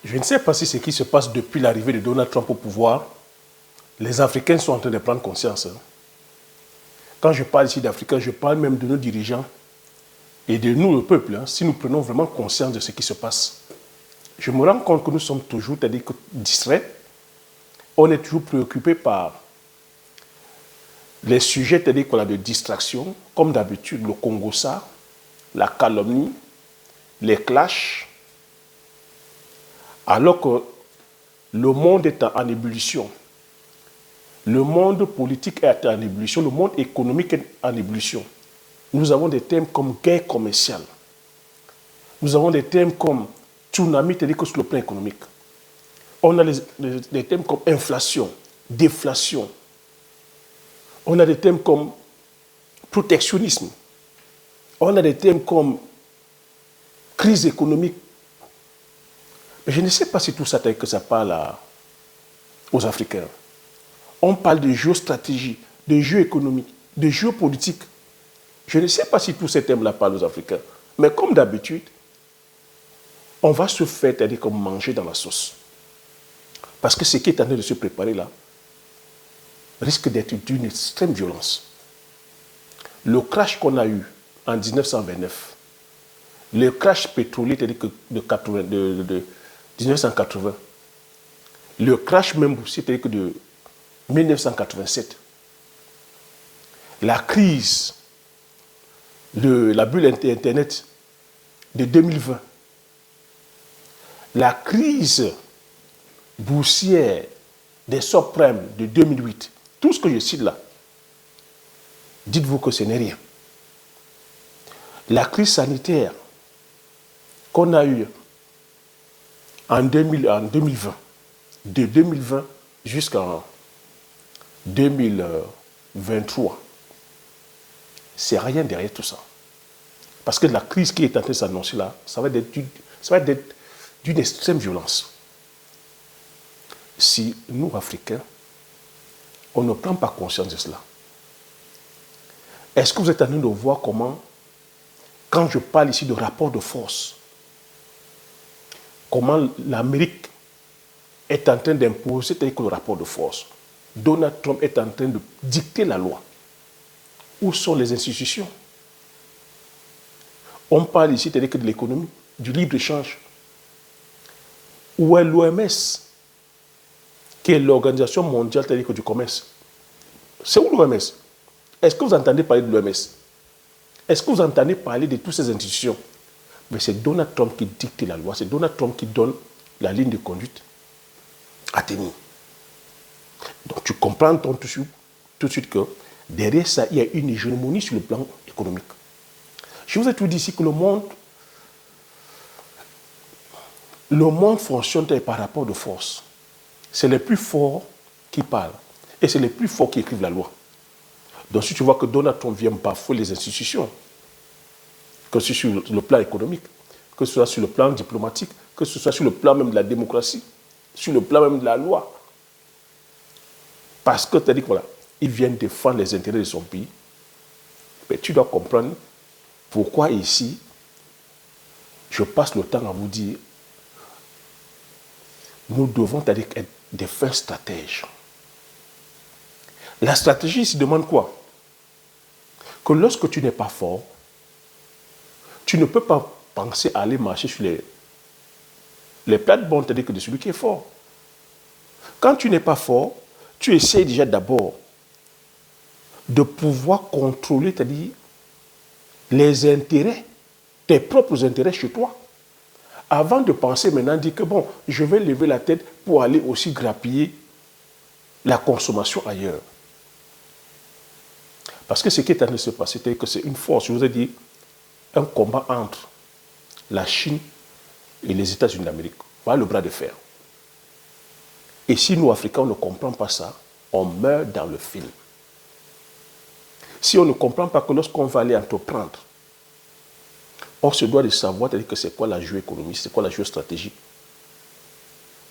Je ne sais pas si ce qui se passe depuis l'arrivée de Donald Trump au pouvoir, les Africains sont en train de prendre conscience. Quand je parle ici d'Africains, je parle même de nos dirigeants et de nous, le peuple, si nous prenons vraiment conscience de ce qui se passe. Je me rends compte que nous sommes toujours, c'est-à-dire distraits. On est toujours préoccupé par les sujets, c'est-à-dire de distraction, comme d'habitude, le Congo-ça, la calomnie, les clashs, alors que le monde est en ébullition. Le monde politique est en ébullition, le monde économique est en ébullition. Nous avons des thèmes comme guerre commerciale. Nous avons des thèmes comme tsunami, c'est-à-dire que sur le plan économique. On a des thèmes comme inflation, déflation. On a des thèmes comme protectionnisme. On a des thèmes comme crise économique. Mais je ne sais pas si tout ça, que ça parle aux Africains. On parle de géostratégie, de géoéconomie, de géopolitique. Je ne sais pas si tous ces thèmes-là parlent aux Africains. Mais comme d'habitude, on va se faire, c'est-à-dire comme manger dans la sauce. Parce que ce qui est en train de se préparer là risque d'être d'une extrême violence. Le crash qu'on a eu en 1929, le crash pétrolier, c'est-à-dire de 1980, le crash même boursier, c'est-à-dire que de 1987, la crise de la bulle Internet de 2020, la crise boursière des subprimes de 2008, tout ce que je cite là, dites-vous que ce n'est rien. La crise sanitaire qu'on a eue en 2020, de 2020 jusqu'en 2023, c'est rien derrière tout ça. Parce que la crise qui est en train de s'annoncer là, ça va être d'une extrême violence. Si nous, Africains, on ne prend pas conscience de cela, est-ce que vous êtes en train de voir comment, quand je parle ici de rapport de force, comment l'Amérique est en train d'imposer le rapport de force. Donald Trump est en train de dicter la loi. Où sont les institutions? On parle ici de l'économie, du libre-échange. Où est l'OMS, qui est l'Organisation mondiale du commerce? C'est où l'OMS? Est-ce que vous entendez parler de l'OMS? Est-ce que vous entendez parler de toutes ces institutions? Mais c'est Donald Trump qui dicte la loi, c'est Donald Trump qui donne la ligne de conduite à tenir. Donc tu comprends tout de suite que derrière ça, il y a une hégémonie sur le plan économique. Je vous ai tout dit ici que le monde fonctionne par rapport de force. C'est les plus forts qui parlent et c'est les plus forts qui écrivent la loi. Donc si tu vois que Donald Trump vient bafouer les institutions, que ce soit sur le plan économique, que ce soit sur le plan diplomatique, que ce soit sur le plan même de la démocratie, sur le plan même de la loi, parce que tu as dit que voilà, il vient défendre les intérêts de son pays, mais tu dois comprendre pourquoi ici, je passe le temps à vous dire, nous devons être des fins stratèges. La stratégie ici demande quoi? Que lorsque tu n'es pas fort, tu ne peux pas penser à aller marcher sur les plates-bandes, c'est-à-dire que de celui qui est fort. Quand tu n'es pas fort, tu essaies déjà d'abord de pouvoir contrôler, c'est-à-dire les intérêts, tes propres intérêts chez toi. Avant de penser maintenant, dire que bon, je vais lever la tête pour aller aussi grappiller la consommation ailleurs. Parce que ce qui est en train de se passer, c'est que c'est une force, je vous ai dit, un combat entre la Chine et les États-Unis d'Amérique. Voilà le bras de fer. Et si nous, Africains, on ne comprend pas ça, on meurt dans le film. Si on ne comprend pas que lorsqu'on va aller entreprendre, on se doit de savoir que c'est quoi la géoéconomie, c'est quoi la géostratégie,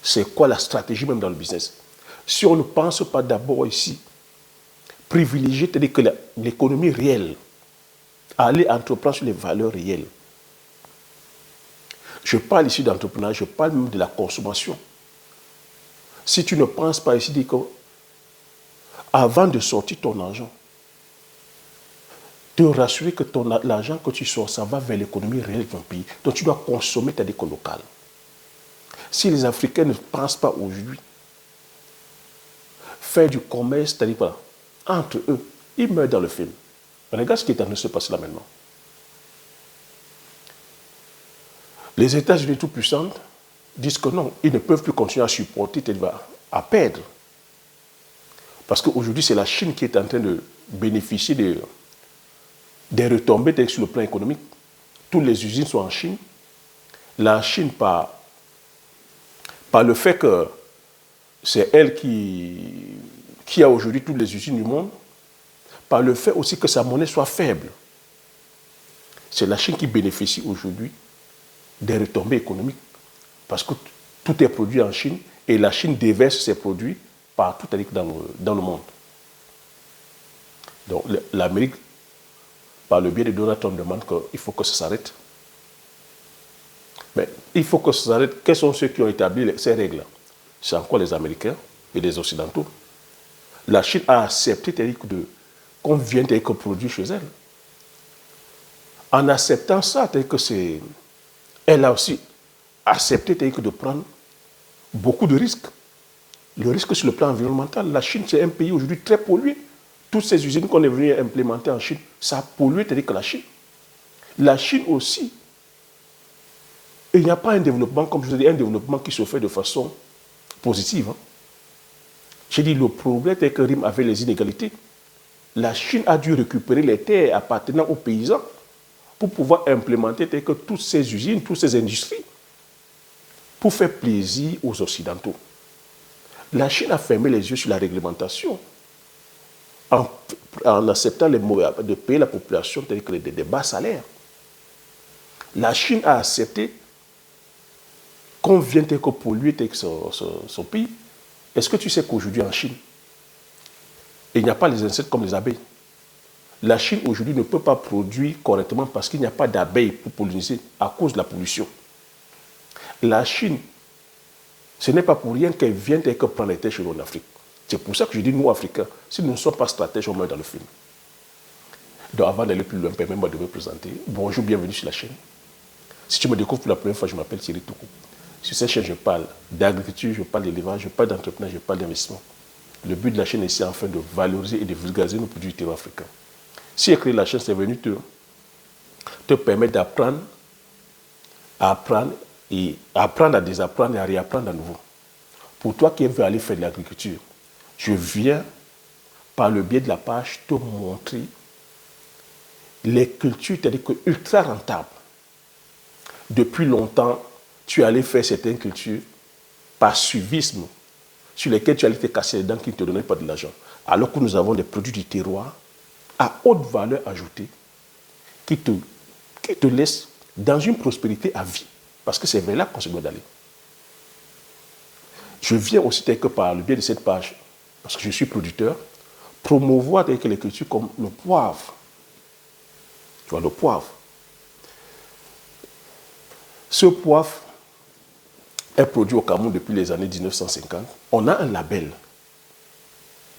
c'est quoi la stratégie même dans le business. Si on ne pense pas d'abord ici, privilégier que l'économie réelle, aller entreprendre sur les valeurs réelles. Je parle ici d'entrepreneuriat, je parle même de la consommation. Si tu ne penses pas ici, dis que avant de sortir ton argent, te rassurer que l'argent que tu sors, ça va vers l'économie réelle de ton pays. Donc tu dois consommer ta déco locale. Si les Africains ne pensent pas aujourd'hui faire du commerce, c'est-à-dire voilà, entre eux, ils meurent dans le film. Regarde ce qui est en train de se passer là maintenant. Les États-Unis tout puissants disent que non, ils ne peuvent plus continuer à supporter, à perdre. Parce qu'aujourd'hui, c'est la Chine qui est en train de bénéficier des retombées sur le plan économique. Toutes les usines sont en Chine. La Chine, par le fait que c'est elle qui a aujourd'hui toutes les usines du monde, par le fait aussi que sa monnaie soit faible. C'est la Chine qui bénéficie aujourd'hui des retombées économiques. Parce que tout est produit en Chine et la Chine déverse ses produits partout dans le monde. Donc l'Amérique, par le biais de Donald Trump, demande qu'il faut que ça s'arrête. Mais il faut que ça s'arrête. Quels sont ceux qui ont établi ces règles? C'est encore les Américains et les Occidentaux. La Chine a accepté qu'on vienne produire chez elle. En acceptant ça, elle a aussi accepté de prendre beaucoup de risques. Le risque sur le plan environnemental, la Chine, c'est un pays aujourd'hui très pollué. Toutes ces usines qu'on est venu implémenter en Chine, ça a pollué, c'est-à-dire que la Chine. La Chine aussi, il n'y a pas un développement, comme je vous dis, un développement qui se fait de façon positive. J'ai dit, le problème est que rime avec les inégalités. La Chine a dû récupérer les terres appartenant aux paysans pour pouvoir implémenter toutes ces usines, toutes ces industries, pour faire plaisir aux Occidentaux. La Chine a fermé les yeux sur la réglementation en acceptant de payer la population des bas salaires. La Chine a accepté qu'on vienne polluer son pays. Est-ce que tu sais qu'aujourd'hui en Chine, il n'y a pas les insectes comme les abeilles? La Chine aujourd'hui ne peut pas produire correctement parce qu'il n'y a pas d'abeilles pour polliniser à cause de la pollution. La Chine, ce n'est pas pour rien qu'elle vient prendre les terres chez nous en Afrique. C'est pour ça que je dis, nous, Africains, si nous ne sommes pas stratèges, on meurt dans le film. Donc avant d'aller plus loin, permets-moi de me présenter. Bonjour, bienvenue sur la chaîne. Si tu me découvres pour la première fois, je m'appelle Thierry Toukou. Sur cette chaîne, je parle d'agriculture, je parle d'élevage, je parle d'entrepreneuriat, je parle d'investissement. Le but de la chaîne est ici, enfin, de valoriser et de vulgariser nos produits du terroir africain. Si j'ai créé la chaîne, c'est venu te permettre d'apprendre, à désapprendre et à réapprendre à nouveau. Pour toi qui veux aller faire de l'agriculture, je viens, par le biais de la page, te montrer les cultures, c'est-à-dire que ultra rentables. Depuis longtemps, tu allais faire certaines cultures par suivisme, sur lesquelles tu allais te casser les dents qui ne te donnaient pas de l'argent. Alors que nous avons des produits du terroir à haute valeur ajoutée qui te laissent dans une prospérité à vie. Parce que c'est vers là qu'on se doit d'aller. Je viens aussi, par le biais de cette page, parce que je suis producteur, promouvoir les cultures comme le poivre. Tu vois, le poivre. Ce poivre est produit au Cameroun depuis les années 1950. On a un label.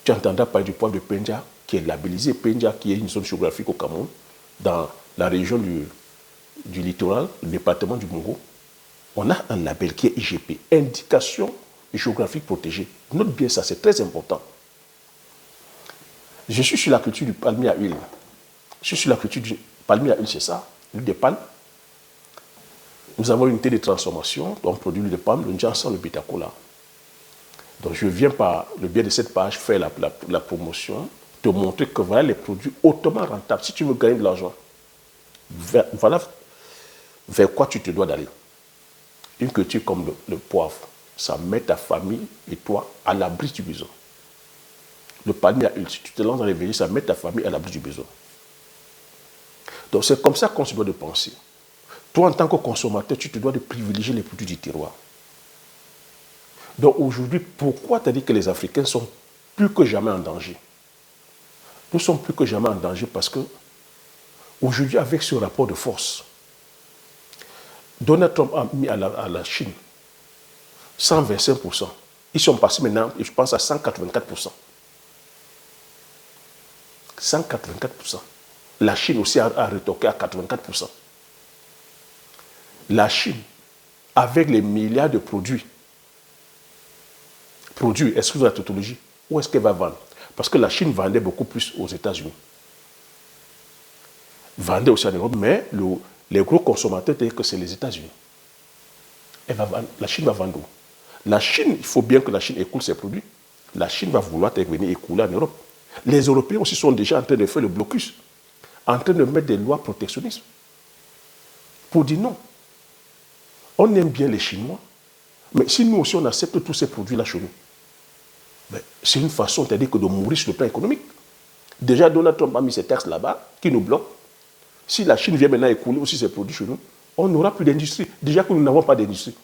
Tu entendras parler du poivre de Penja, qui est labellisé. Penja, qui est une zone géographique au Cameroun, dans la région du littoral, le département du Mongo. On a un label qui est IGP, Indication géographique protégée. Note bien ça, c'est très important. Je suis sur la culture du palmier à huile. Je suis sur la culture du palmier à huile, c'est ça, l'huile de palme. Nous avons une unité de transformation, on produit l'huile de palme, le Njansan, le Bitacola. Donc je viens par le biais de cette page faire la promotion, te montrer que voilà les produits hautement rentables. Si tu veux gagner de l'argent, voilà vers quoi tu te dois d'aller. Une culture comme le poivre, ça met ta famille et toi à l'abri du besoin. Le palmier à huile, si tu te lances dans les veillées, ça met ta famille à l'abri du besoin. Donc c'est comme ça qu'on se doit de penser. Toi, en tant que consommateur, tu te dois de privilégier les produits du terroir. Donc aujourd'hui, pourquoi tu as dit que les Africains sont plus que jamais en danger? Nous sommes plus que jamais en danger parce que aujourd'hui, avec ce rapport de force, Donald Trump a mis à la Chine 125%. Ils sont passés maintenant, je pense, à 184%. 184%. La Chine aussi a retoqué à 84%. La Chine, avec les milliards de produits, excusez la tautologie, où est-ce qu'elle va vendre? Parce que la Chine vendait beaucoup plus aux États-Unis. Vendait aussi en Europe, mais les gros consommateurs disent que c'est les États-Unis. La Chine va vendre où? La Chine, il faut bien que la Chine écoule ses produits. La Chine va vouloir venir écouler en Europe. Les Européens aussi sont déjà en train de faire le blocus, en train de mettre des lois protectionnistes pour dire non. On aime bien les Chinois, mais si nous aussi on accepte tous ces produits-là chez nous, ben, c'est une façon, c'est-à-dire que de mourir sur le plan économique. Déjà, Donald Trump a mis ses taxes là-bas qui nous bloquent. Si la Chine vient maintenant écouler aussi ses produits chez nous, on n'aura plus d'industrie. Déjà que nous n'avons pas d'industrie.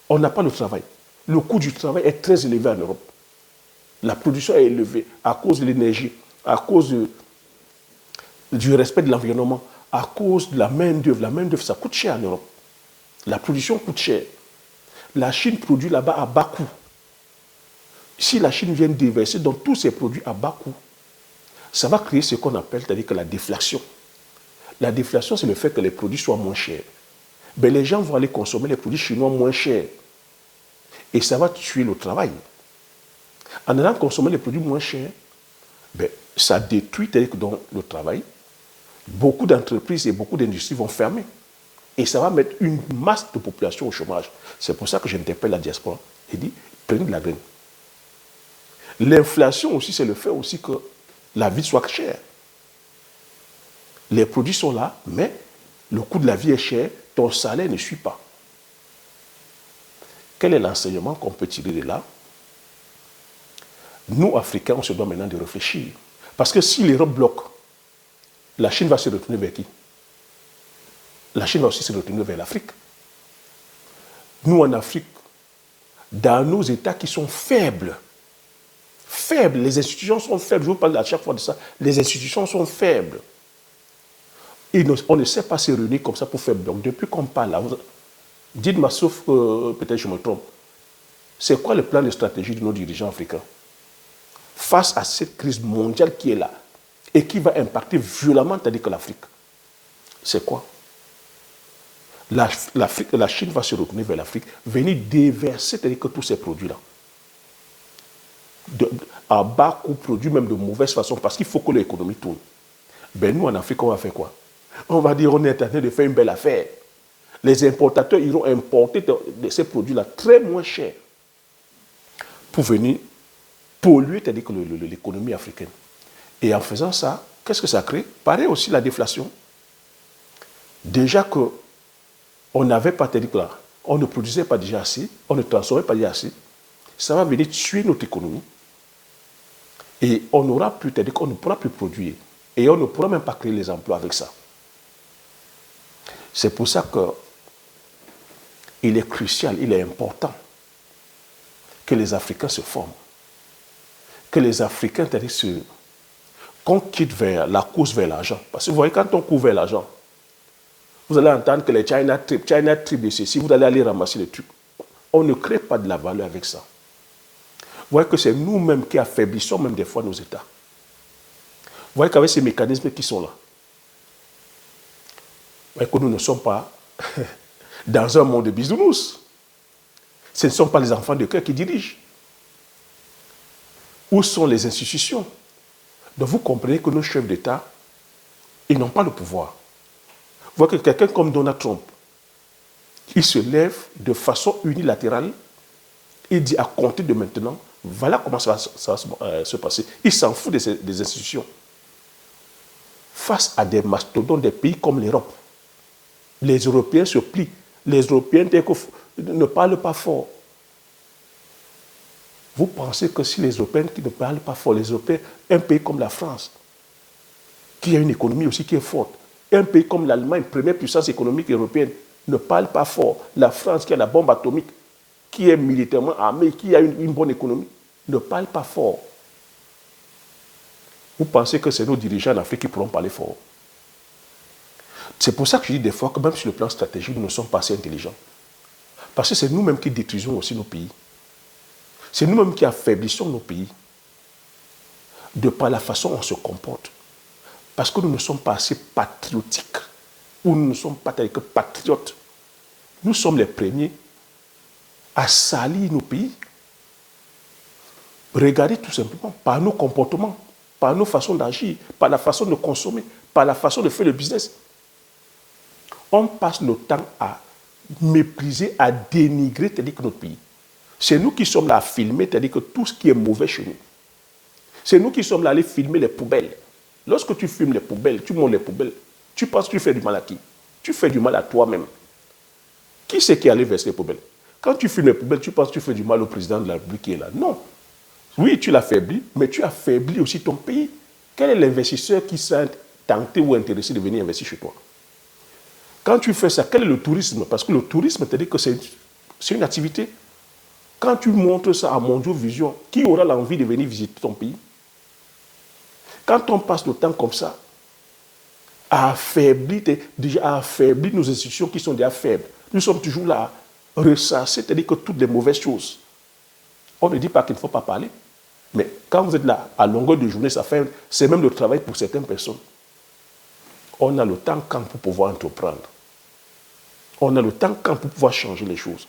On n'a pas de travail. Le coût du travail est très élevé en Europe. La production est élevée à cause de l'énergie, à cause du respect de l'environnement, à cause de la main-d'œuvre. La main-d'œuvre, ça coûte cher en Europe. La production coûte cher. La Chine produit là-bas à bas coût. Si la Chine vient déverser dans tous ses produits à bas coût, ça va créer ce qu'on appelle, c'est-à-dire que la déflation. La déflation, c'est le fait que les produits soient moins chers. Ben, les gens vont aller consommer les produits chinois moins chers. Et ça va tuer le travail. En allant consommer les produits moins chers, ben, ça détruit donc le travail. Beaucoup d'entreprises et beaucoup d'industries vont fermer. Et ça va mettre une masse de population au chômage. C'est pour ça que j'interpelle la diaspora et dis, prenez de la graine. L'inflation aussi, c'est le fait aussi que la vie soit chère. Les produits sont là, mais le coût de la vie est cher, ton salaire ne suit pas. Quel est l'enseignement qu'on peut tirer de là? Nous, Africains, on se doit maintenant de réfléchir. Parce que si l'Europe bloque, la Chine va se retourner vers qui? La Chine va aussi se retourner vers l'Afrique. Nous, en Afrique, dans nos États qui sont faibles, les institutions sont faibles, je vous parle à chaque fois de ça, les institutions sont faibles. Et on ne sait pas se réunir comme ça pour faire bloc. Depuis qu'on parle là, dites-moi, sauf que peut-être je me trompe, c'est quoi le plan de stratégie de nos dirigeants africains face à cette crise mondiale qui est là et qui va impacter violemment, c'est-à-dire que l'Afrique? C'est quoi? La Chine va se retourner vers l'Afrique, venir déverser, c'est-à-dire que tous ces produits-là, à bas coût, produits même de mauvaise façon, parce qu'il faut que l'économie tourne. Ben nous, en Afrique, on va faire quoi? On va dire on est en train de faire une belle affaire. Les importateurs iront importer ces produits-là très moins chers pour venir polluer, c'est-à-dire que l'économie africaine. Et en faisant ça, qu'est-ce que ça crée? Pareil aussi la déflation. Déjà qu'on n'avait pas, c'est-à-dire que là, on ne produisait pas déjà assez, on ne transformait pas déjà assez, ça va venir tuer notre économie. Et on n'aura plus, c'est-à-dire qu'on ne pourra plus produire. Et on ne pourra même pas créer les emplois avec ça. C'est pour ça qu'il est crucial, il est important que les Africains se forment. Que les Africains, c'est-à-dire qu'on quitte vers la course vers l'argent. Parce que vous voyez, quand on court vers l'argent, vous allez entendre que les China Trip de ceci, vous allez aller ramasser les trucs. On ne crée pas de la valeur avec ça. Vous voyez que c'est nous-mêmes qui affaiblissons même des fois nos États. Vous voyez qu'avec ces mécanismes qui sont là, vous voyez que nous ne sommes pas dans un monde de bisounours. Ce ne sont pas les enfants de cœur qui dirigent. Où sont les institutions? Donc vous comprenez que nos chefs d'État, ils n'ont pas le pouvoir. Vous voyez que quelqu'un comme Donald Trump, il se lève de façon unilatérale, il dit à compter de maintenant, voilà comment ça va se passer. Il s'en fout des institutions. Face à des mastodontes des pays comme l'Europe, les Européens se plient. Les Européens ne parlent pas fort. Vous pensez que si les Européens qui ne parlent pas fort, les Européens, un pays comme la France, qui a une économie aussi qui est forte, un pays comme l'Allemagne, première puissance économique européenne, ne parle pas fort, la France qui a la bombe atomique, qui est militairement armée, qui a une bonne économie, ne parle pas fort. Vous pensez que c'est nos dirigeants en Afrique qui pourront parler fort? C'est pour ça que je dis des fois que même sur le plan stratégique, nous ne sommes pas assez intelligents. Parce que c'est nous-mêmes qui détruisons aussi nos pays. C'est nous-mêmes qui affaiblissons nos pays de par la façon dont on se comporte. Parce que nous ne sommes pas assez patriotiques ou nous ne sommes pas tels que patriotes. Nous sommes les premiers à salir nos pays. Regardez tout simplement par nos comportements, par nos façons d'agir, par la façon de consommer, par la façon de faire le business. On passe notre temps à mépriser, à dénigrer notre pays. C'est nous qui sommes là à filmer, c'est-à-dire que tout ce qui est mauvais chez nous. C'est nous qui sommes là à aller filmer les poubelles. Lorsque tu filmes les poubelles, tu montes les poubelles, tu penses que tu fais du mal à qui? Tu fais du mal à toi-même. Qui c'est qui est allé verser les poubelles? Quand tu filmes les poubelles, tu penses que tu fais du mal au président de la République qui est là. Non. Oui, tu l'affaiblis, mais tu affaiblis aussi ton pays. Quel est l'investisseur qui sera tenté ou intéressé de venir investir chez toi? Quand tu fais ça, quel est le tourisme? Parce que le tourisme, c'est-à-dire que c'est une activité. Quand tu montres ça à Mondio Vision, qui aura l'envie de venir visiter ton pays? Quand on passe le temps comme ça, à affaiblir nos institutions qui sont déjà faibles, nous sommes toujours là à ressasser, c'est-à-dire que toutes les mauvaises choses. On ne dit pas qu'il ne faut pas parler, mais quand vous êtes là, à longueur de journée, c'est même le travail pour certaines personnes. On a le temps quand pour pouvoir entreprendre. On a le temps quand pour pouvoir changer les choses.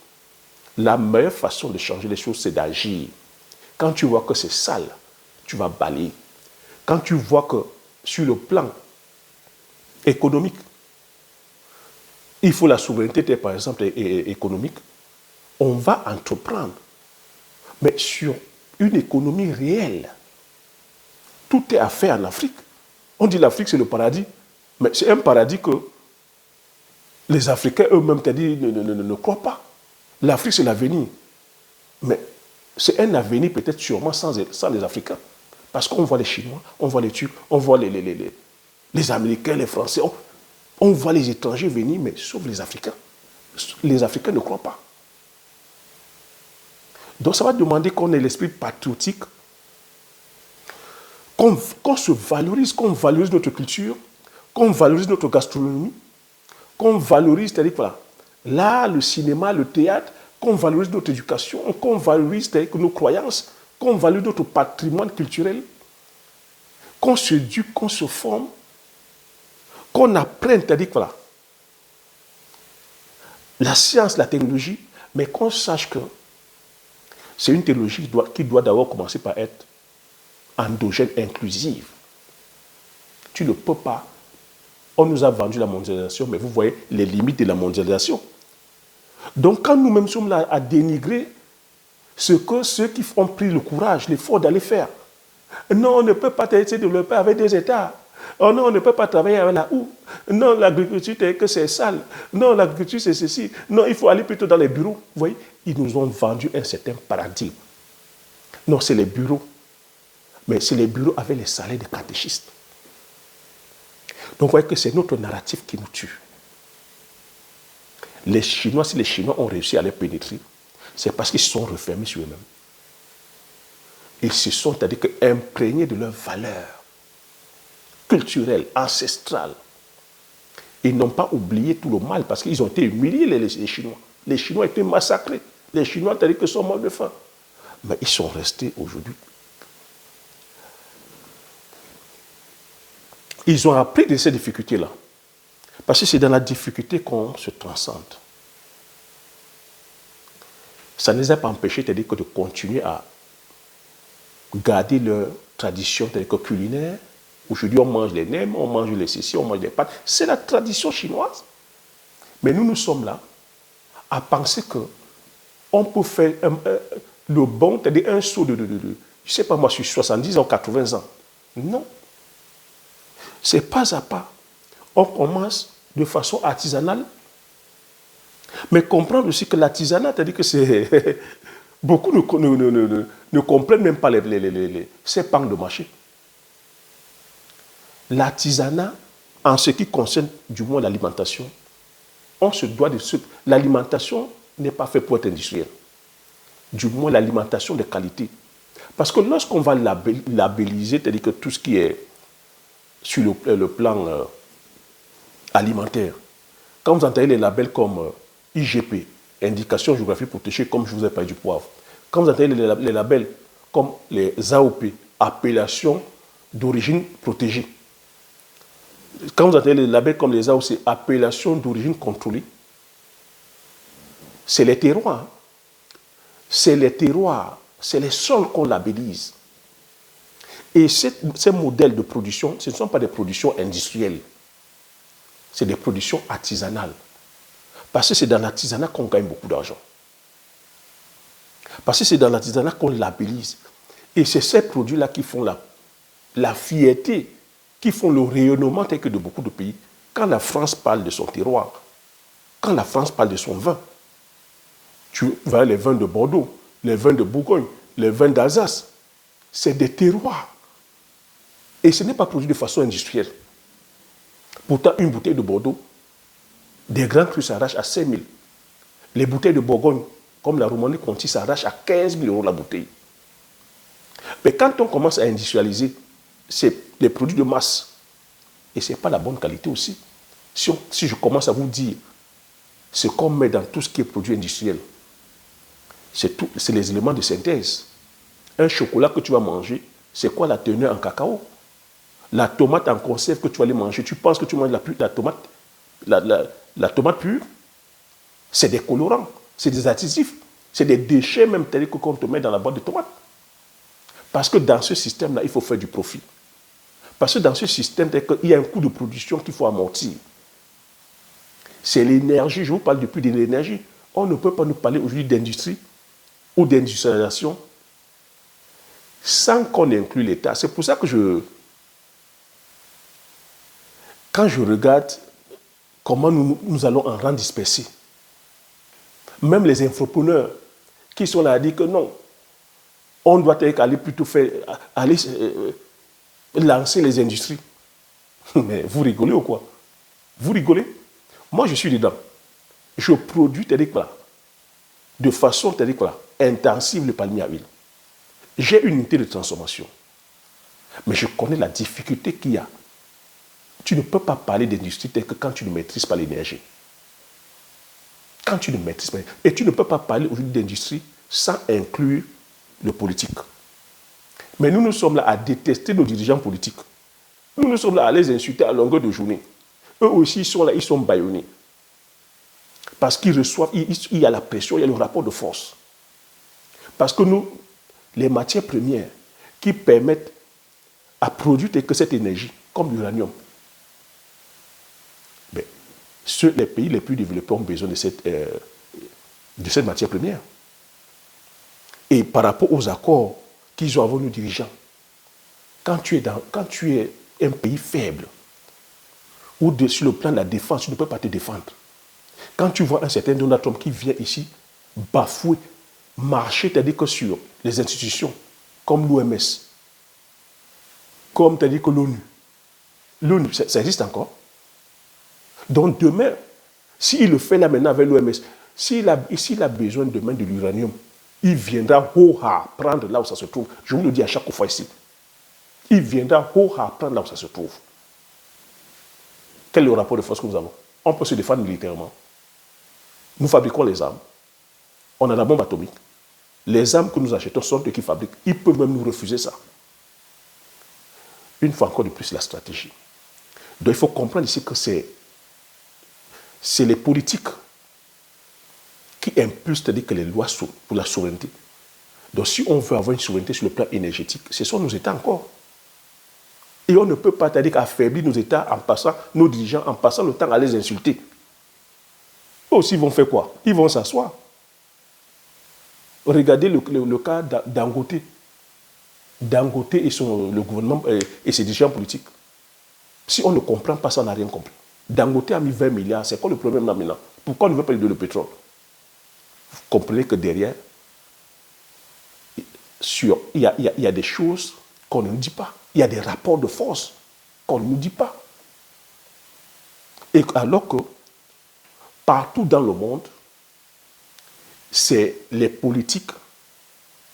La meilleure façon de changer les choses, c'est d'agir. Quand tu vois que c'est sale, tu vas balayer. Quand tu vois que sur le plan économique, il faut la souveraineté, par exemple, économique, on va entreprendre. Mais sur une économie réelle, tout est à faire en Afrique. On dit l'Afrique, c'est le paradis. Mais c'est un paradis que les Africains eux-mêmes ne croient pas. L'Afrique, c'est l'avenir. Mais c'est un avenir peut-être sûrement sans les Africains. Parce qu'on voit les Chinois, on voit les Turcs, on voit les Américains, les Français, on voit les étrangers venir, mais sauf les Africains. Les Africains ne croient pas. Donc ça va demander qu'on ait l'esprit patriotique, qu'on se valorise, qu'on valorise notre culture, qu'on valorise notre gastronomie, qu'on valorise, c'est-à-dire voilà, l'art, le cinéma, le théâtre, qu'on valorise notre éducation, qu'on valorise nos croyances, qu'on valorise notre patrimoine culturel, qu'on s'éduque, qu'on se forme, qu'on apprenne, c'est-à-dire voilà, la science, la technologie, mais qu'on sache que c'est une technologie qui doit d'abord commencer par être endogène, inclusive. Tu ne peux pas. On nous a vendu la mondialisation, mais vous voyez les limites de la mondialisation. Donc quand nous-mêmes sommes là à dénigrer ce que ceux qui ont pris le courage, l'effort d'aller faire, non, on ne peut pas se développer avec des États. Oh non, on ne peut pas travailler avec la houe. Non, l'agriculture, c'est sale. Non, l'agriculture, c'est ceci. Non, il faut aller plutôt dans les bureaux. Vous voyez, ils nous ont vendu un certain paradigme. Non, c'est les bureaux. Mais c'est les bureaux avec les salaires des catéchistes. Donc, vous voyez que c'est notre narratif qui nous tue. Les Chinois, si les Chinois ont réussi à les pénétrer, c'est parce qu'ils se sont refermés sur eux-mêmes. Ils se sont, c'est-à-dire imprégnés de leurs valeurs culturelles, ancestrales. Ils n'ont pas oublié tout le mal parce qu'ils ont été humiliés, les Chinois. Les Chinois ont été massacrés. Les Chinois, c'est-à-dire qu'ils sont morts de faim. Mais ils sont restés aujourd'hui. Ils ont appris de ces difficultés-là. Parce que c'est dans la difficulté qu'on se transcende. Ça ne les a pas empêchés, c'est-à-dire que de continuer à garder leur tradition, c'est-à-dire que culinaire. Aujourd'hui, on mange les nems, on mange les ceci, on mange les pâtes. C'est la tradition chinoise. Mais nous sommes là à penser qu'on peut faire le bon, c'est-à-dire un saut je ne sais pas moi, sur 70 ans, 80 ans. Non. C'est pas à pas. On commence de façon artisanale. Mais comprendre aussi que l'artisanat, c'est-à-dire que c'est... Beaucoup ne comprennent même pas ces pans de marché. L'artisanat, en ce qui concerne du moins l'alimentation, on se doit de ce... L'alimentation n'est pas faite pour être industrielle. Du moins l'alimentation de qualité. Parce que lorsqu'on va labelliser, c'est-à-dire que tout ce qui est sur le plan alimentaire. Quand vous entendez les labels comme IGP, Indication géographique protégée, comme je vous ai parlé du poivre, quand vous entendez les labels comme les AOP, Appellation d'origine protégée, quand vous entendez les labels comme les AOC, Appellation d'origine contrôlée, c'est les terroirs. C'est les terroirs, c'est les sols qu'on labellise. Et ces modèles de production, ce ne sont pas des productions industrielles, c'est des productions artisanales. Parce que c'est dans l'artisanat qu'on gagne beaucoup d'argent. Parce que c'est dans l'artisanat qu'on labellise. Et c'est ces produits-là qui font la fierté, qui font le rayonnement tel que de beaucoup de pays. Quand la France parle de son terroir, quand la France parle de son vin, tu vois les vins de Bordeaux, les vins de Bourgogne, les vins d'Alsace, c'est des terroirs. Et ce n'est pas produit de façon industrielle. Pourtant, une bouteille de Bordeaux, des grands crus s'arrachent à 5 000. Les bouteilles de Bourgogne, comme la Romanée Conti, s'arrachent à 15 000 € la bouteille. Mais quand on commence à industrialiser, c'est des produits de masse. Et ce n'est pas la bonne qualité aussi. Si je commence à vous dire ce qu'on met dans tout ce qui est produit industriel, c'est les éléments de synthèse. Un chocolat que tu vas manger, c'est quoi la teneur en cacao? La tomate en conserve que tu vas aller manger, tu penses que tu manges la tomate pure? C'est des colorants, c'est des additifs, c'est des déchets même tels qu'on te met dans la boîte de tomates. Parce que dans ce système-là, il faut faire du profit. Parce que dans ce système, il y a un coût de production qu'il faut amortir. C'est l'énergie, je vous parle depuis de l'énergie. On ne peut pas nous parler aujourd'hui d'industrie ou d'industrialisation sans qu'on inclue l'État. C'est pour ça que quand je regarde comment nous allons en rang dispersé, même les infopreneurs qui sont là à dire que non, on doit aller plutôt lancer les industries. Mais vous rigolez ou quoi? Vous rigolez? Moi, je suis dedans. Je produis de façon intensive le palmier à huile. J'ai une unité de transformation. Mais je connais la difficulté qu'il y a. Tu ne peux pas parler d'industrie telle que quand tu ne maîtrises pas l'énergie. Quand tu ne maîtrises pas. Et tu ne peux pas parler aujourd'hui d'industrie sans inclure le politique. Mais nous sommes là à détester nos dirigeants politiques. Nous sommes là à les insulter à longueur de journée. Eux aussi, ils sont là, ils sont bâillonnés. Parce qu'ils reçoivent, il y a la pression, il y a le rapport de force. Parce que les matières premières qui permettent à produire que cette énergie, comme l'uranium, les pays les plus développés ont besoin de cette matière première. Et par rapport aux accords qu'ils ont avec nos dirigeants, quand tu es un pays faible, ou sur le plan de la défense, tu ne peux pas te défendre. Quand tu vois un certain Donald Trump qui vient ici bafouer, marcher, c'est-à-dire que sur les institutions, comme l'OMS, comme c'est-à-dire que l'ONU, ça existe encore. Donc demain, s'il le fait là maintenant avec l'OMS, s'il a besoin demain de l'uranium, il viendra prendre là où ça se trouve. Je vous le dis à chaque fois ici. Il viendra prendre là où ça se trouve. Quel est le rapport de force que nous avons? On peut se défendre militairement. Nous fabriquons les armes. On a la bombe atomique. Les armes que nous achetons sont eux qui fabriquent. Ils peuvent même nous refuser ça. Une fois encore de plus, la stratégie. Donc il faut comprendre ici que c'est les politiques qui impulsent, c'est-à-dire que les lois pour la souveraineté. Donc si on veut avoir une souveraineté sur le plan énergétique, ce sont nos États encore. Et on ne peut pas, c'est-à-dire qu'affaiblir nos États en passant, nos dirigeants, en passant le temps à les insulter. Eux aussi, ils vont faire quoi? Ils vont s'asseoir. Regardez le cas d'Dangote. Dangote et le gouvernement et ses dirigeants politiques. Si on ne comprend pas ça, on n'a rien compris. Dangote a mis 20 milliards. C'est quoi le problème là maintenant? Pourquoi on ne veut pas lui donner le pétrole? Vous comprenez que derrière, il y a des choses qu'on ne nous dit pas. Il y a des rapports de force qu'on ne nous dit pas. Et alors que partout dans le monde, c'est les politiques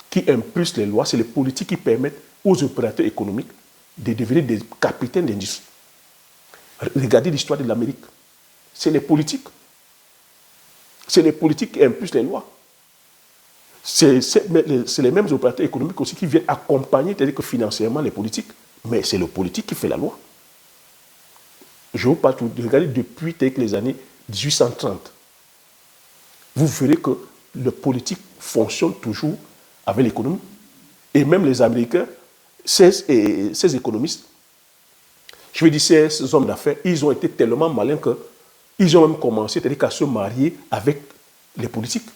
qui impulsent les lois, c'est les politiques qui permettent aux opérateurs économiques de devenir des capitaines d'industrie. Regardez l'histoire de l'Amérique. C'est les politiques. C'est les politiques qui impulsent les lois. C'est les mêmes opérateurs économiques aussi qui viennent accompagner, c'est-à-dire que financièrement, les politiques. Mais c'est le politique qui fait la loi. Je vous parle, regardez depuis les années 1830. Vous verrez que le politique fonctionne toujours avec l'économie. Et même les Américains, ces économistes, je veux dire, ces hommes d'affaires, ils ont été tellement malins qu'ils ont même commencé à se marier avec les politiques.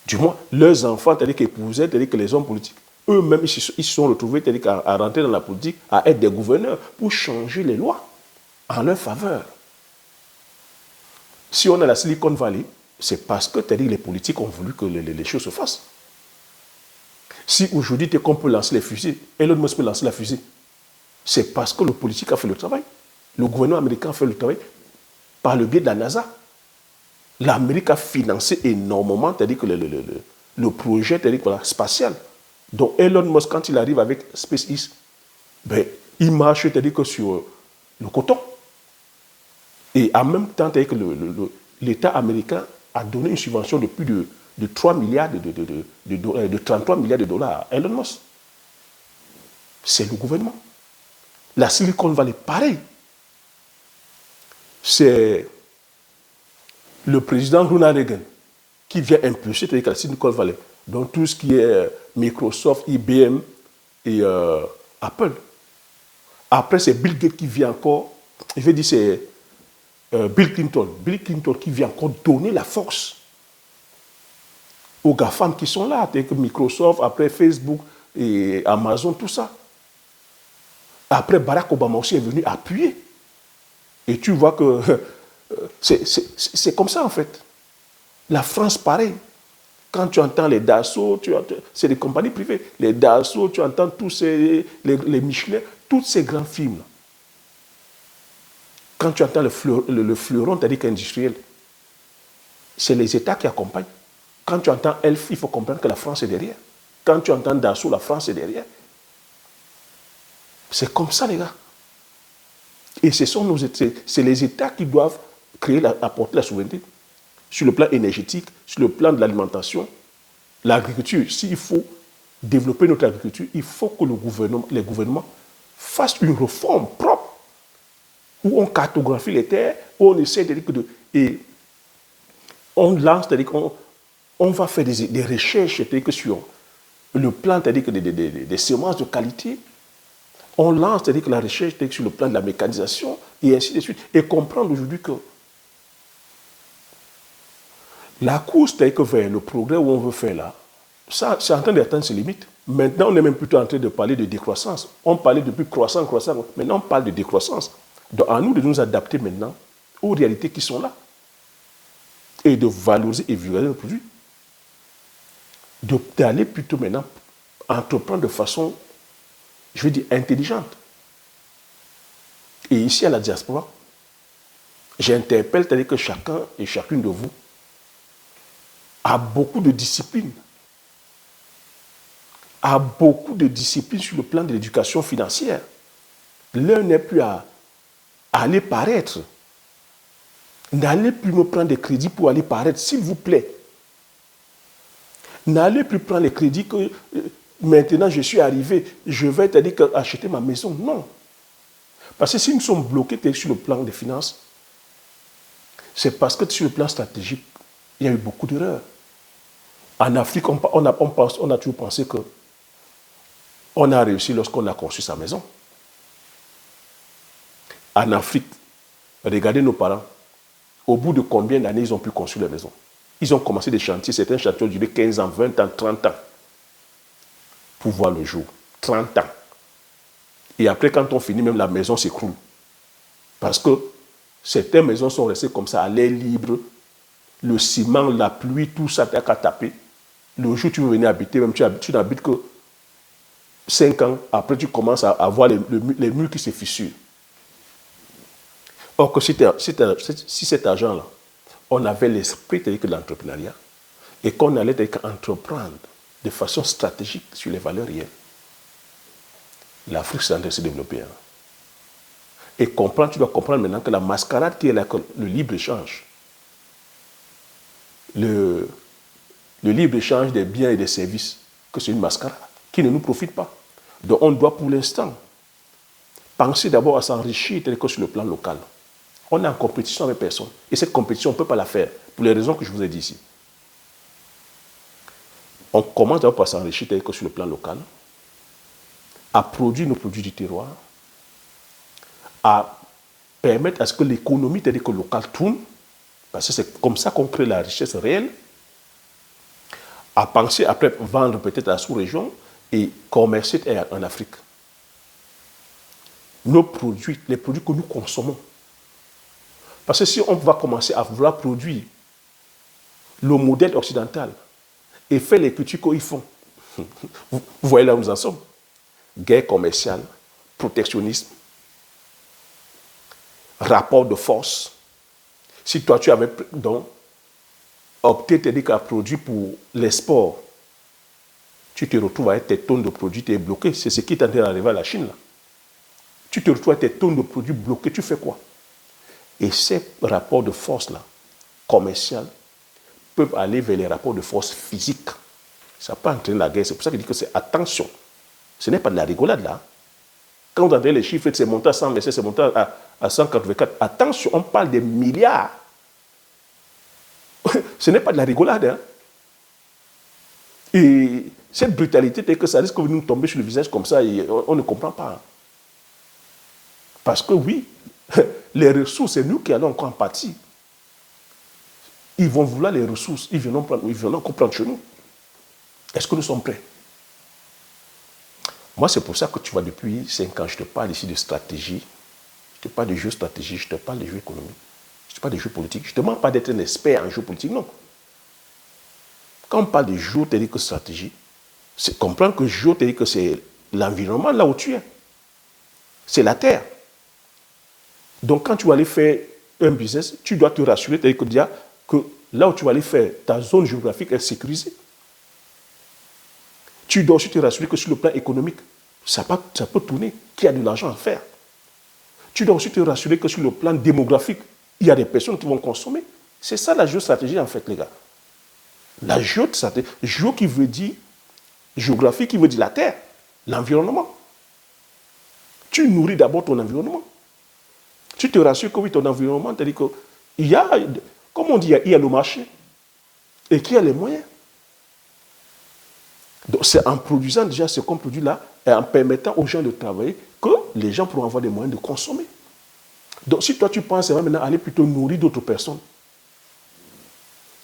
Du moins, leurs enfants, c'est-à-dire qu'ils épousaient, c'est-à-dire que les hommes politiques, eux-mêmes, ils se sont retrouvés, c'est-à-dire à rentrer dans la politique, à être des gouverneurs pour changer les lois en leur faveur. Si on a la Silicon Valley, c'est parce que les politiques ont voulu que les choses se fassent. Si aujourd'hui, dès qu'on peut lancer les fusées, Elon Musk peut lancer la fusée, c'est parce que le politique a fait le travail. Le gouvernement américain a fait le travail par le biais de la NASA. L'Amérique a financé énormément, c'est-à-dire que le projet spatial. Donc Elon Musk, quand il arrive avec SpaceX, ben, il marche, c'est-à-dire que sur le coton. Et en même temps, c'est-à-dire que l'État américain a donné une subvention de plus de 3 milliards de 33 milliards de dollars à Elon Musk. C'est le gouvernement. La Silicon Valley, pareil. C'est le président Ronald Reagan qui vient impulser la Silicon Valley, donc tout ce qui est Microsoft, IBM et Apple. Après, c'est Bill Gates qui vient encore, je vais dire c'est Bill Clinton qui vient encore donner la force aux GAFAM qui sont là, que Microsoft, après Facebook et Amazon, tout ça. Après, Barack Obama aussi est venu appuyer. Et tu vois que c'est comme ça en fait. La France, pareil. Quand tu entends les Dassault, c'est des compagnies privées. Les Dassault, tu entends tous les Michelin, tous ces grands films. Quand tu entends le fleuron, c'est-à-dire qu'industriel, c'est les États qui accompagnent. Quand tu entends Elf, il faut comprendre que la France est derrière. Quand tu entends Dassault, la France est derrière. C'est comme ça, les gars. Et c'est les États qui doivent apporter la souveraineté sur le plan énergétique, sur le plan de l'alimentation, l'agriculture. S'il faut développer notre agriculture, il faut que les gouvernements fassent une réforme propre où on cartographie les terres, où on essaie et on lance, c'est-à-dire qu'on va faire des recherches, c'est-à-dire que sur le plan, c'est-à-dire que des semences de qualité. On lance, c'est-à-dire que la recherche sur le plan de la mécanisation et ainsi de suite. Et comprendre aujourd'hui que la course, c'est-à-dire que vers le progrès où on veut faire là, ça, c'est en train d'atteindre ses limites. Maintenant, on est même plutôt en train de parler de décroissance. On parlait depuis croissance. Maintenant, on parle de décroissance. Donc, à nous de nous adapter maintenant aux réalités qui sont là. Et de valoriser et vulgariser nos produits. D'aller plutôt maintenant entreprendre de façon, je veux dire, intelligente. Et ici, à la diaspora, j'interpelle, c'est-à-dire que chacun et chacune de vous a beaucoup de discipline. A beaucoup de discipline sur le plan de l'éducation financière. L'heure n'est plus à aller paraître. N'allez plus me prendre des crédits pour aller paraître, s'il vous plaît. N'allez plus prendre les crédits que maintenant je suis arrivé, je vais c'est-à-dire acheter ma maison. Non. Parce que si nous sommes bloqués sur le plan des finances, c'est parce que sur le plan stratégique, il y a eu beaucoup d'erreurs. En Afrique, on a toujours pensé que on a réussi lorsqu'on a construit sa maison. En Afrique, regardez nos parents. Au bout de combien d'années ils ont pu construire leur maison? Ils ont commencé des chantiers, certains chantiers ont duré 15 ans, 20 ans, 30 ans pour voir le jour. 30 ans. Et après, quand on finit, même la maison s'écroule. Parce que certaines maisons sont restées comme ça, à l'air libre. Le ciment, la pluie, tout ça, t'as qu'à taper. Le jour où tu veux venir habiter, même tu n'habites que 5 ans. Après, tu commences à voir les murs qui se fissurent. Or que si cet argent-là, on avait l'esprit de l'entrepreneuriat et qu'on allait entreprendre de façon stratégique sur les valeurs réelles, l'Afrique serait en train de se développer. Et comprendre, tu dois comprendre maintenant que la mascarade qui est là, le libre-échange, le libre-échange des biens et des services, que c'est une mascarade qui ne nous profite pas. Donc on doit pour l'instant penser d'abord à s'enrichir tel que sur le plan local. On est en compétition avec personne. Et cette compétition, on ne peut pas la faire pour les raisons que je vous ai dit ici. On commence d'abord par s'enrichir tel que sur le plan local, à produire nos produits du terroir, à permettre à ce que l'économie tel que locale tourne, parce que c'est comme ça qu'on crée la richesse réelle, à penser après vendre peut-être à la sous-région et commercer en Afrique. Nos produits, les produits que nous consommons. Parce que si on va commencer à vouloir produire le modèle occidental et faire les critiques qu'ils font, vous voyez là où nous en sommes. Guerre commerciale, protectionnisme, rapport de force. Si toi tu avais donc opté à produire pour l'export, tu te retrouves avec tes tonnes de produits, tu es bloqué. C'est ce qui est en train d'arriver à la Chine là. Tu te retrouves avec tes tonnes de produits bloqués, tu fais quoi? Et ces rapports de force-là, commerciaux, peuvent aller vers les rapports de force physiques. Ça peut entraîner la guerre. C'est pour ça que je dis que c'est attention. Ce n'est pas de la rigolade là. Quand vous entendez les chiffres, c'est monté à 127, c'est monté à 184. Attention, on parle des milliards. Ce n'est pas de la rigolade. Hein. Et cette brutalité, c'est que ça risque de nous tomber sur le visage comme ça et on ne comprend pas. Parce que oui, les ressources, c'est nous qui allons encore en partie. Ils vont vouloir les ressources, ils viendront encore prendre chez nous. Est-ce que nous sommes prêts? Moi, c'est pour ça que tu vois, depuis 5 ans, je te parle ici de stratégie, je te parle de jeux stratégiques, je te parle de jeux économiques, je te parle de jeux politiques. Je ne te demande pas d'être un expert en jeux politiques, non. Quand on parle de géopolitique stratégie, c'est comprendre que géopolitique, c'est l'environnement là où tu es. C'est la terre. Donc, quand tu vas aller faire un business, tu dois te rassurer, c'est-à-dire que là où tu vas aller faire, ta zone géographique est sécurisée. Tu dois aussi te rassurer que sur le plan économique, ça peut tourner, qu'il y a de l'argent à faire. Tu dois aussi te rassurer que sur le plan démographique, il y a des personnes qui vont consommer. C'est ça la géostratégie en fait, les gars. La géostratégie, géo qui veut dire, géographie qui veut dire la terre, l'environnement. Tu nourris d'abord ton environnement. Tu te rassures que oui, ton environnement, c'est-à-dire qu'il y a, comme on dit, il y a le marché et qu'il y a les moyens. Donc c'est en produisant déjà ce qu'on produit là et en permettant aux gens de travailler que les gens pourront avoir des moyens de consommer. Donc si toi tu penses maintenant aller plutôt nourrir d'autres personnes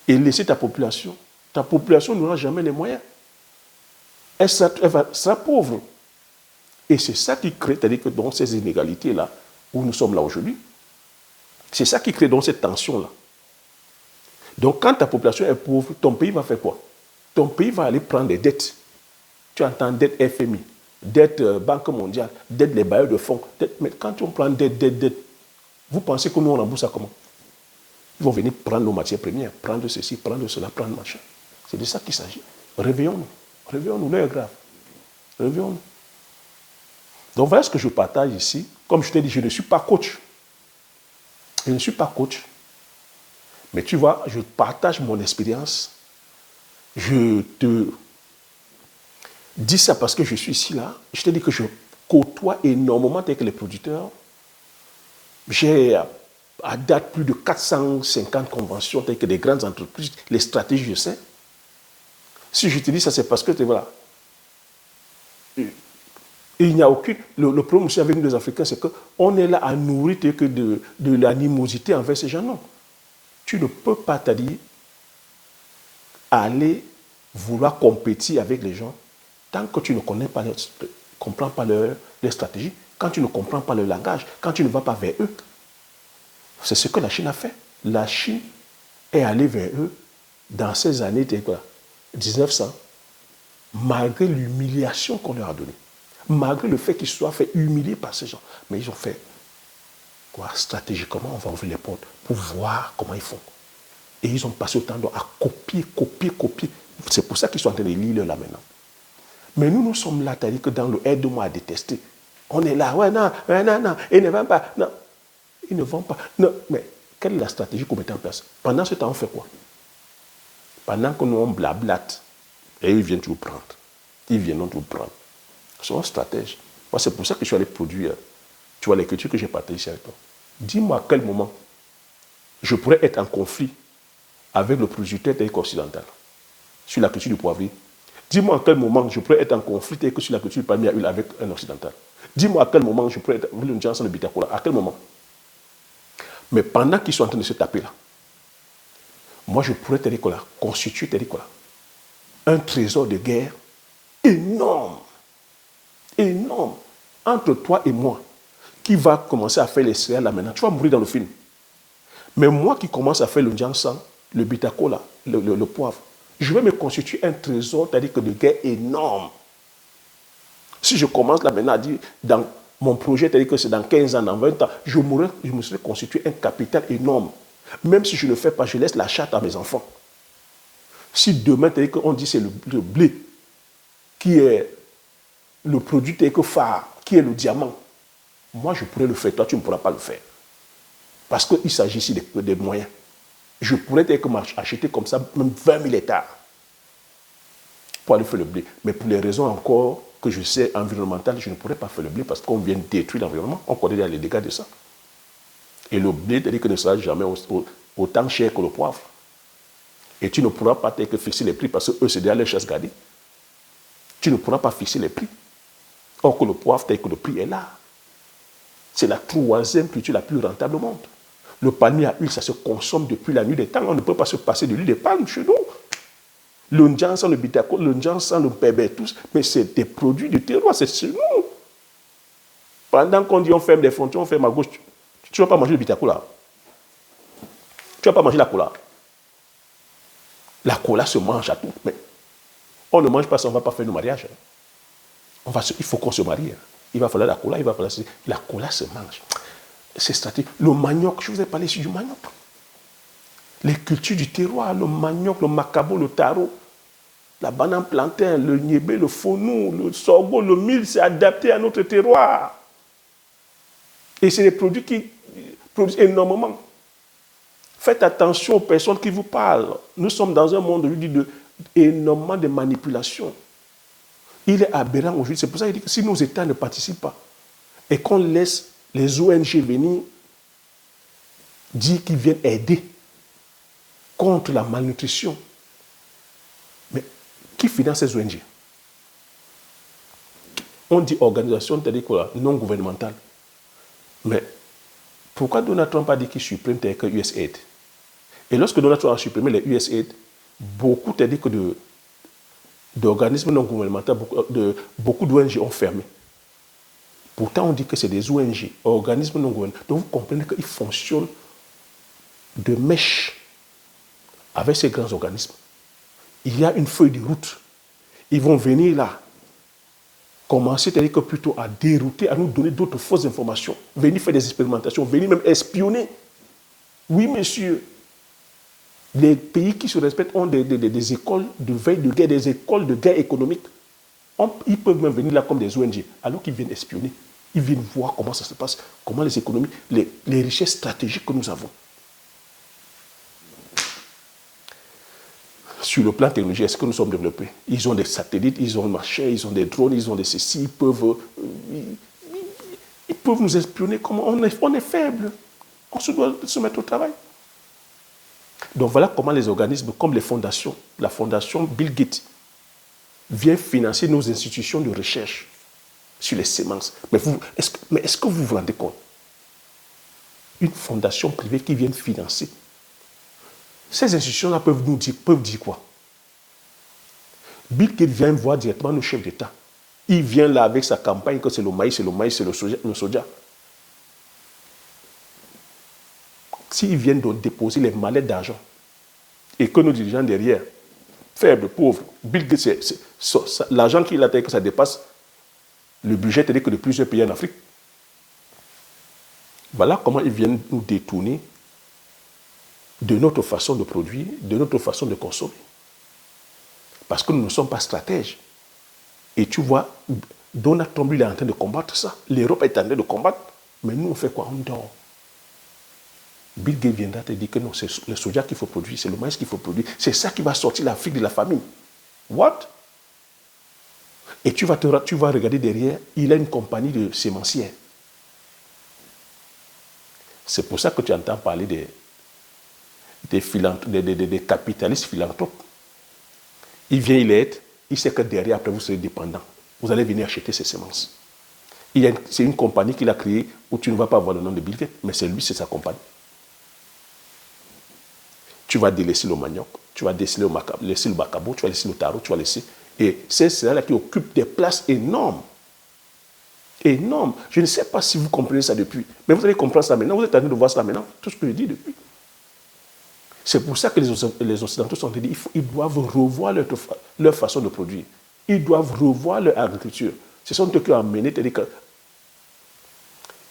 et laisser ta population n'aura jamais les moyens. Elle sera pauvre. Et c'est ça qui crée, c'est-à-dire que dans ces inégalités-là, où nous sommes là aujourd'hui, c'est ça qui crée donc cette tension-là. Donc quand ta population est pauvre, ton pays va faire quoi? Ton pays va aller prendre des dettes. Tu entends dette FMI, dette Banque mondiale, dette les bailleurs de fonds. Mais quand on prend dette, vous pensez que nous on rembourse ça comment? Ils vont venir prendre nos matières premières, prendre ceci, prendre cela, prendre machin. C'est de ça qu'il s'agit. Réveillons-nous. Réveillons-nous, l'heure est grave. Réveillons-nous. Donc voilà ce que je partage ici. Comme je t'ai dit, je ne suis pas coach. Je ne suis pas coach. Mais tu vois, je partage mon expérience. Je te dis ça parce que je suis ici là. Je te dis que je côtoie énormément avec les producteurs. J'ai à date plus de 450 conventions avec des grandes entreprises. Les stratégies, je sais. Si je te dis ça, c'est parce que voilà. Il n'y a aucune. Le problème aussi avec nous les Africains, c'est qu'on est là à nourrir que de l'animosité envers ces gens. Non. Tu ne peux pas, t'as dit, aller vouloir compétir avec les gens tant que tu ne comprends pas leur stratégie, quand tu ne comprends pas leur langage, quand tu ne vas pas vers eux. C'est ce que la Chine a fait. La Chine est allée vers eux dans ces années 1900, malgré l'humiliation qu'on leur a donnée. Malgré le fait qu'ils soient fait humilier par ces gens. Mais ils ont fait quoi? Stratégiquement, on va ouvrir les portes pour voir comment ils font. Et ils ont passé autant de temps à copier. C'est pour ça qu'ils sont en train de lire là maintenant. Mais nous sommes là, c'est-à-dire que dans le aide-moi à détester, On est là, ouais, non, ils ne vendent pas. Non, ils ne vendent pas. Non, mais quelle est la stratégie qu'on met en place? Pendant ce temps, on fait quoi? Pendant que nous, on blablate, et ils viennent tout prendre. Ils viennent tout prendre. Ils sont stratèges. Moi, c'est pour ça que je suis allé produire, tu vois, l'écriture que j'ai partagée ici avec toi. Dis-moi à quel moment je pourrais être en conflit avec le producteur occidental sur la culture du poivrier. Dis-moi à quel moment je pourrais être en conflit sur la culture du palmier à huile avec un occidental. Dis-moi à quel moment je pourrais être avec une Johnson de Bitacola. À quel moment? Mais pendant qu'ils sont en train de se taper là, moi je pourrais constituer un trésor de guerre énorme, énorme, entre toi et moi, qui va commencer à faire les céréales là maintenant. Tu vas mourir dans le film. Mais moi qui commence à faire le Johnson, le Bitacola, le poivre, je vais me constituer un trésor, c'est-à-dire que de guerre énorme. Si je commence là maintenant à dire, dans mon projet, c'est-à-dire que c'est dans 15 ans, dans 20 ans, je me serais constitué un capital énorme. Même si je ne le fais pas, je laisse la chatte à mes enfants. Si demain, c'est-à-dire qu'on dit c'est le blé qui est le produit phare, qui est le diamant, moi je pourrais le faire, toi tu ne pourras pas le faire. Parce qu'il s'agit ici des moyens. Je pourrais acheter comme ça même 20 000 hectares pour aller faire le blé. Mais pour les raisons encore que je sais environnementales, je ne pourrais pas faire le blé parce qu'on vient détruire l'environnement. On connaît les dégâts de ça. Et le blé, c'est-à-dire que ne sera jamais autant cher que le poivre. Et tu ne pourras pas fixer les prix parce que eux, c'est déjà leur chasse gardée. Tu ne pourras pas fixer les prix. Or que le poivre, c'est que le prix est là. C'est la troisième culture la plus rentable au monde. Le palmier à huile, ça se consomme depuis la nuit des temps. On ne peut pas se passer de l'huile de palme chez nous. Le Ndjansan, le Bitako, le Ndjansan, le Pébé, tous, mais c'est des produits du terroir, c'est chez nous. Pendant qu'on dit on ferme des frontières, on ferme à gauche, tu ne vas pas manger le Bitako là. Tu ne vas pas manger la cola. La cola se mange à tout, mais on ne mange pas ça, on ne va pas faire nos mariages. Il faut qu'on se marie. Il va falloir la cola, il va falloir... La cola se mange. C'est stratégique. Le manioc, je vous ai parlé ici du manioc. Les cultures du terroir, le manioc, le macabo, le taro, la banane plantain, le niébé, le faunou, le sorgho, le mil, c'est adapté à notre terroir. Et c'est des produits qui produisent énormément. Faites attention aux personnes qui vous parlent. Nous sommes dans un monde aujourd'hui énormément de manipulation. Il est aberrant aujourd'hui. C'est pour ça qu'il dit que si nos États ne participent pas et qu'on laisse les ONG venir dire qu'ils viennent aider contre la malnutrition, mais qui finance ces ONG? On dit organisation, c'est-à-dire non gouvernementale. Mais pourquoi Donald Trump a dit qu'il supprime que USAID? Et lorsque Donald Trump a supprimé les USAID, beaucoup, c'est-à-dire que d'organismes non gouvernementaux, beaucoup d'ONG ont fermé. Pourtant, on dit que c'est des ONG, organismes non gouvernementaux. Donc, vous comprenez qu'ils fonctionnent de mèche avec ces grands organismes. Il y a une feuille de route. Ils vont venir là, commencer, c'est-à-dire que plutôt à dérouter, à nous donner d'autres fausses informations, venir faire des expérimentations, venir même espionner. Oui, monsieur. Les pays qui se respectent ont des écoles de veille de guerre, des écoles de guerre économique. Ils peuvent même venir là comme des ONG, alors qu'ils viennent espionner. Ils viennent voir comment ça se passe, comment les économies, les richesses stratégiques que nous avons. Sur le plan technologique, est-ce que nous sommes développés? Ils ont des satellites, ils ont des machins, ils ont des drones, ils ont des ceci, ils peuvent nous espionner. Comment on est faible. On se doit se mettre au travail. Donc voilà comment les organismes comme les fondations, la fondation Bill Gates, vient financer nos institutions de recherche sur les semences. Mais est-ce que vous vous rendez compte? Une fondation privée qui vient financer. Ces institutions-là peuvent dire quoi? Bill Gates vient voir directement nos chefs d'État. Il vient là avec sa campagne que c'est le maïs, c'est le soja. S'ils viennent donc déposer les mallettes d'argent et que nos dirigeants derrière, faibles, pauvres, Bill Gates, l'argent qu'il a, que ça dépasse le budget que de plusieurs pays en Afrique. Voilà comment ils viennent nous détourner de notre façon de produire, de notre façon de consommer. Parce que nous ne sommes pas stratèges. Et tu vois, Donald Trump, il est en train de combattre ça. L'Europe est en train de combattre. Mais nous, on fait quoi? On dort. Bill Gates viendra te dire que non, c'est le soja qu'il faut produire, c'est le maïs qu'il faut produire. C'est ça qui va sortir l'Afrique de la famine. What? Et tu vas regarder derrière, il a une compagnie de sémencières. C'est pour ça que tu entends parler des capitalistes philanthropes. Il vient, il aide, il sait que derrière, après, vous serez dépendant. Vous allez venir acheter ses semences. C'est une compagnie qu'il a créée où tu ne vas pas avoir le nom de Bill Gates, mais c'est lui, c'est sa compagnie. Tu vas délaisser le manioc, tu vas laisser le bacabo, tu vas laisser le taro, tu vas laisser... Et c'est cela qui occupe des places énormes. Énormes. Je ne sais pas si vous comprenez ça depuis, mais vous allez comprendre ça maintenant. Vous êtes en train de voir ça maintenant, tout ce que je dis depuis. C'est pour ça que les Occidentaux sont dit qu'ils doivent revoir leur façon de produire. Ils doivent revoir leur agriculture. Ce sont eux qui ont amené,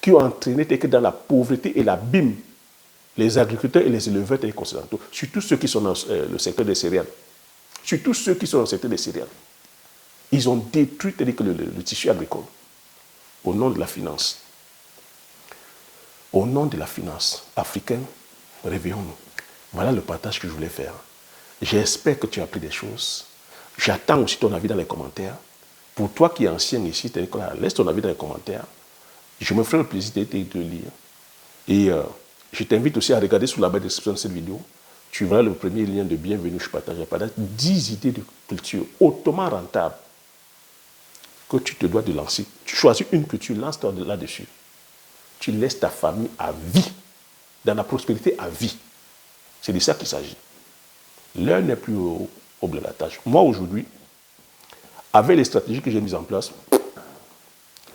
qui ont entraîné dans la pauvreté et l'abîme les agriculteurs et les éleveurs occidentaux, surtout ceux qui sont dans le secteur des céréales. Surtout ceux qui sont dans le secteur des céréales. Ils ont détruit le tissu agricole au nom de la finance. Au nom de la finance africaine, réveillons-nous. Voilà le partage que je voulais faire. J'espère que tu as appris des choses. J'attends aussi ton avis dans les commentaires. Pour toi qui es ancien ici, laisse ton avis dans les commentaires. Je me ferai le plaisir de lire. Et je t'invite aussi à regarder sous la barre de description de cette vidéo. Tu verras le premier lien de bienvenue. Je partage 10 idées de culture hautement rentables que tu te dois de lancer. Tu choisis une culture, lance-toi là-dessus. Tu laisses ta famille à vie, dans la prospérité à vie. C'est de ça qu'il s'agit. L'heure n'est plus au blablatage. Moi, aujourd'hui, avec les stratégies que j'ai mises en place,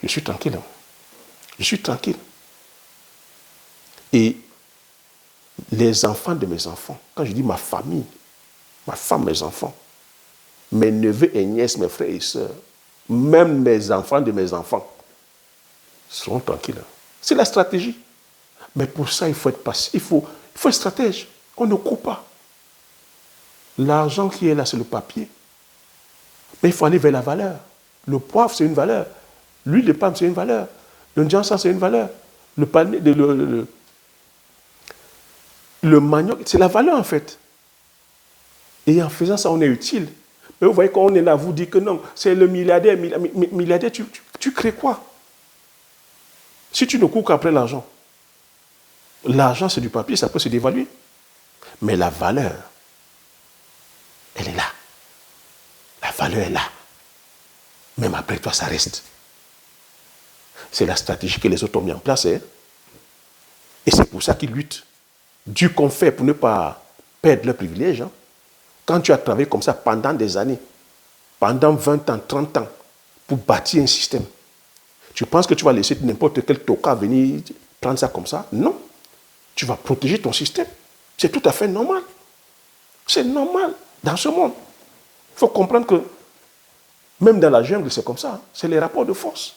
je suis tranquille. Je suis tranquille. Et les enfants de mes enfants, quand je dis ma famille, ma femme, mes enfants, mes neveux et nièces, mes frères et sœurs, même mes enfants de mes enfants, seront tranquilles. C'est la stratégie. Mais pour ça, il faut être patient. Il faut être stratège. On ne coupe pas. L'argent qui est là, c'est le papier. Mais il faut aller vers la valeur. Le poivre, c'est une valeur. L'huile de palme, c'est une valeur. Le njasa, c'est une valeur. Le manioc, c'est la valeur en fait. Et en faisant ça, on est utile. Mais vous voyez, quand on est là, vous dites que non, c'est le milliardaire. Milliardaire, tu crées quoi? Si tu ne cours qu'après l'argent, l'argent c'est du papier, ça peut se dévaluer. Mais la valeur, elle est là. La valeur est là. Même après toi, ça reste. C'est la stratégie que les autres ont mis en place. Hein? Et c'est pour ça qu'ils luttent. Dieu qu'on fait pour ne pas perdre leurs privilèges. Hein? Quand tu as travaillé comme ça pendant des années, pendant 20 ans, 30 ans, pour bâtir un système, tu penses que tu vas laisser n'importe quel toka venir prendre ça comme ça? Non. Tu vas protéger ton système. C'est tout à fait normal. C'est normal dans ce monde. Il faut comprendre que même dans la jungle, c'est comme ça. Hein? C'est les rapports de force.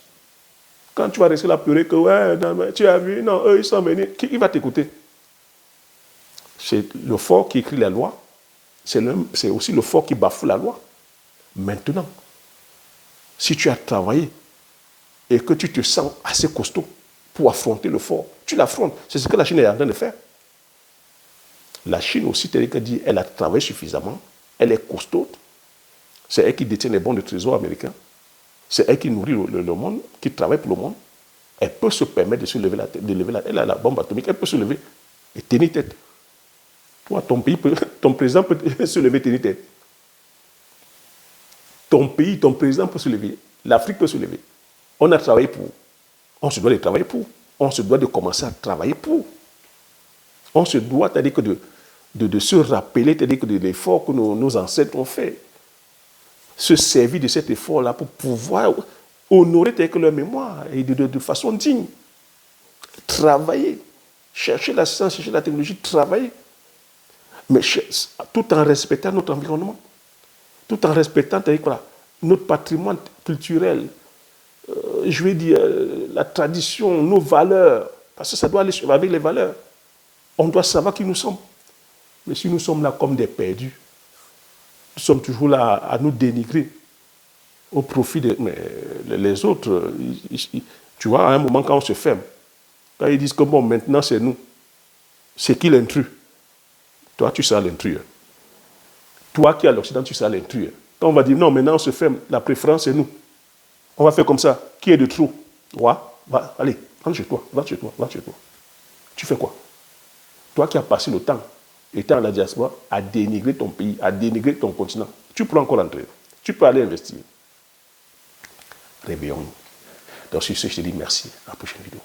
Quand tu vas rester là pleurer que ouais, non, tu as vu, non, eux ils sont venus, qui va t'écouter? C'est le fort qui écrit la loi, c'est aussi le fort qui bafoue la loi. Maintenant, si tu as travaillé et que tu te sens assez costaud pour affronter le fort, tu l'affrontes. C'est ce que la Chine est en train de faire. La Chine aussi, elle a travaillé suffisamment, elle est costaude. C'est elle qui détient les bons de trésor américains. C'est elle qui nourrit le monde, qui travaille pour le monde. Elle peut se permettre de se lever la tête, elle a la bombe atomique, elle peut se lever et tenir tête. Toi, ton président peut se lever et tenir tête. Ton pays, ton président peut se lever. L'Afrique peut se lever. On a travaillé pour. On se doit de travailler pour. On se doit de commencer à travailler pour. On se doit, c'est-à-dire que de se rappeler, c'est-à-dire que de l'effort que nos ancêtres ont fait. Se servir de cet effort-là pour pouvoir honorer leur mémoire et de façon digne. Travailler. Chercher la science, chercher la technologie, travailler. Mais tout en respectant notre environnement. Tout en respectant notre patrimoine culturel. Je vais dire la tradition, nos valeurs. Parce que ça doit aller avec les valeurs. On doit savoir qui nous sommes. Mais si nous sommes là comme des perdus, nous sommes toujours là à nous dénigrer. au profit des les autres. Tu vois, à un moment, quand on se ferme, quand ils disent que bon, maintenant c'est nous, c'est qui l'intrus? Toi, tu seras l'intrus. Toi qui es à l'Occident, tu seras l'intrus. Quand on va dire non, maintenant on se ferme, la préférence c'est nous. On va faire comme ça. Qui est de trop? Toi, va, allez, rentre chez toi, va chez toi, va chez toi. Tu fais quoi? Toi qui as passé le temps, étant à la diaspora, à dénigrer ton pays, à dénigrer ton continent, tu peux encore entrer. Tu peux aller investir. Réveillons-nous. Donc sur ce, je te dis merci. À la prochaine vidéo.